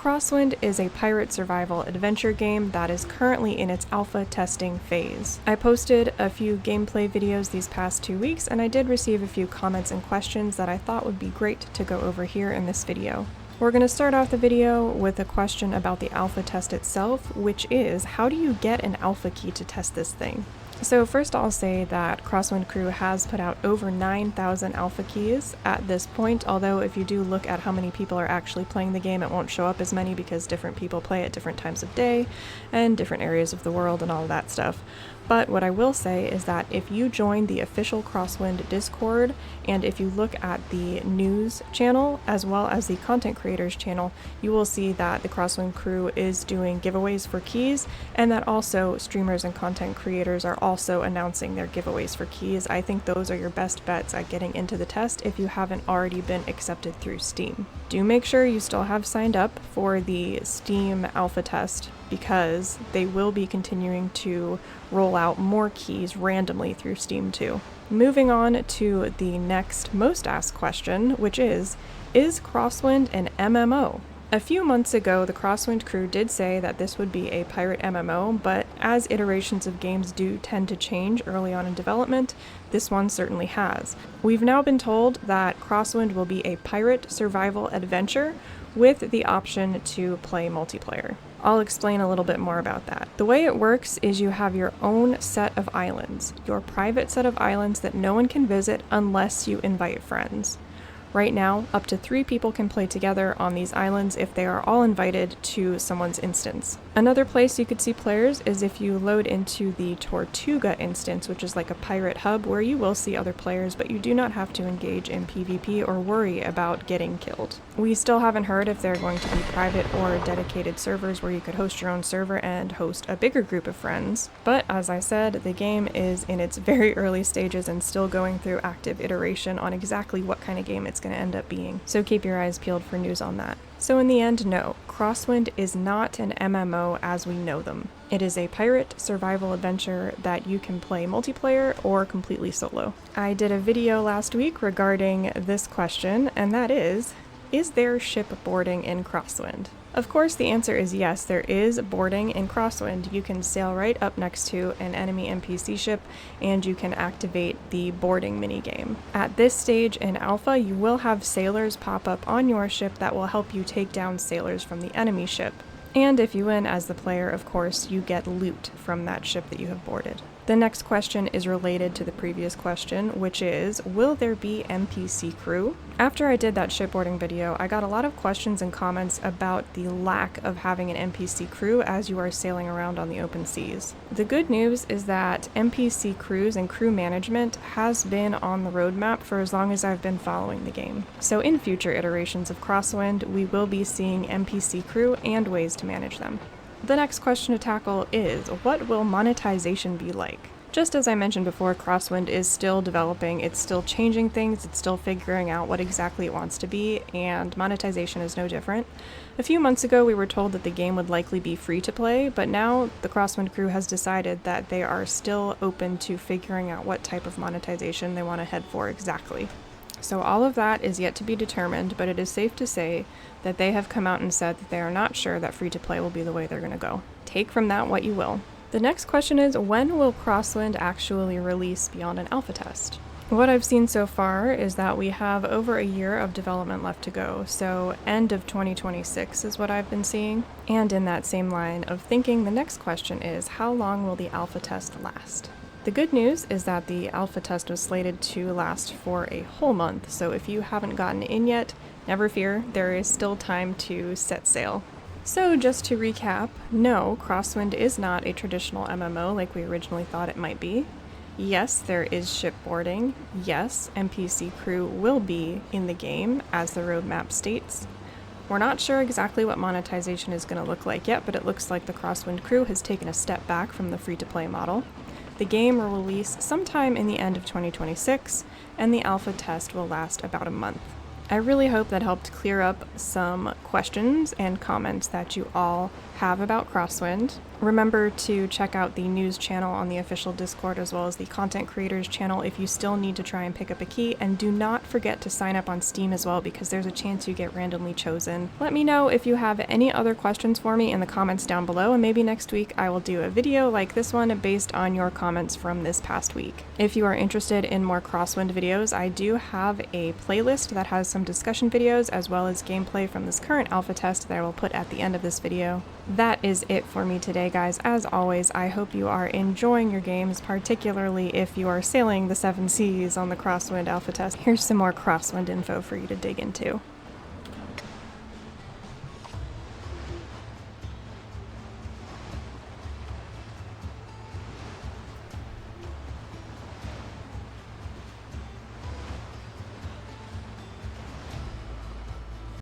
Crosswind is a pirate survival adventure game that is currently in its alpha testing phase. I posted a few gameplay videos these past 2 weeks, and I did receive a few comments and questions that I thought would be great to go over here in this video. We're going to start off the video with a question about the alpha test itself, which is, how do you get an alpha key to test this thing? So first I'll say that Crosswind Crew has put out over 9,000 alpha keys at this point, although if you do look at how many people are actually playing the game, it won't show up as many because different people play at different times of day and different areas of the world and all of that stuff. But what I will say is that if you join the official Crosswind Discord, and if you look at the news channel as well as the content creators channel, you will see that the Crosswind Crew is doing giveaways for keys, and that also streamers and content creators are also announcing their giveaways for keys. I think those are your best bets at getting into the test if you haven't already been accepted through Steam. Do make sure you still have signed up for the Steam alpha test, because they will be continuing to roll out more keys randomly through Steam too. Moving on to the next most asked question, which is Crosswind an MMO? A few months ago, the Crosswind Crew did say that this would be a pirate MMO, but as iterations of games do tend to change early on in development, this one certainly has. We've now been told that Crosswind will be a pirate survival adventure with the option to play multiplayer. I'll explain a little bit more about that. The way it works is you have your own set of islands, your private set of islands that no one can visit unless you invite friends. Right now, up to 3 people can play together on these islands if they are all invited to someone's instance. Another place you could see players is if you load into the Tortuga instance, which is like a pirate hub where you will see other players, but you do not have to engage in PvP or worry about getting killed. We still haven't heard if they're going to be private or dedicated servers where you could host your own server and host a bigger group of friends, but as I said, the game is in its very early stages and still going through active iteration on exactly what kind of game it's going to end up being, so keep your eyes peeled for news on that. So in the end, no, Crosswind is not an MMO as we know them. It is a pirate survival adventure that you can play multiplayer or completely solo. I did a video last week regarding this question, and that is there ship boarding in Crosswind? Of course, the answer is yes, there is boarding in Crosswind. You can sail right up next to an enemy NPC ship, and you can activate the boarding minigame. At this stage in Alpha, you will have sailors pop up on your ship that will help you take down sailors from the enemy ship. And if you win as the player, of course, you get loot from that ship that you have boarded. The next question is related to the previous question, which is, will there be NPC crew? After I did that shipboarding video, I got a lot of questions and comments about the lack of having an NPC crew as you are sailing around on the open seas. The good news is that NPC crews and crew management has been on the roadmap for as long as I've been following the game. So in future iterations of Crosswind, we will be seeing NPC crew and ways to manage them. The next question to tackle is, what will monetization be like? Just as I mentioned before, Crosswind is still developing, it's still changing things, it's still figuring out what exactly it wants to be, and monetization is no different. A few months ago, we were told that the game would likely be free to play, but now the Crosswind Crew has decided that they are still open to figuring out what type of monetization they want to head for exactly. So all of that is yet to be determined, but it is safe to say that they have come out and said that they are not sure that free-to-play will be the way they're going to go. Take from that what you will. The next question is, when will Crosswind actually release beyond an alpha test? What I've seen so far is that we have over a year of development left to go, so end of 2026 is what I've been seeing. And in that same line of thinking, the next question is, how long will the alpha test last? The good news is that the alpha test was slated to last for a whole month, so if you haven't gotten in yet, never fear, there is still time to set sail. So just to recap, no, Crosswind is not a traditional MMO like we originally thought it might be. Yes, there is shipboarding. Yes, NPC crew will be in the game, as the roadmap states. We're not sure exactly what monetization is going to look like yet, but it looks like the Crosswind Crew has taken a step back from the free-to-play model. The game will release sometime in the end of 2026, and the alpha test will last about a month. I really hope that helped clear up some questions and comments that you all have about Crosswind. Remember to check out the news channel on the official Discord as well as the content creators channel if you still need to try and pick up a key, and do not forget to sign up on Steam as well because there's a chance you get randomly chosen. Let me know if you have any other questions for me in the comments down below, and maybe next week I will do a video like this one based on your comments from this past week. If you are interested in more Crosswind videos, I do have a playlist that has some discussion videos as well as gameplay from this current alpha test that I will put at the end of this video. That is it for me today, guys. As always, I hope you are enjoying your games, particularly if you are sailing the 7 seas on the Crosswind alpha test. Here's some more Crosswind info for you to dig into.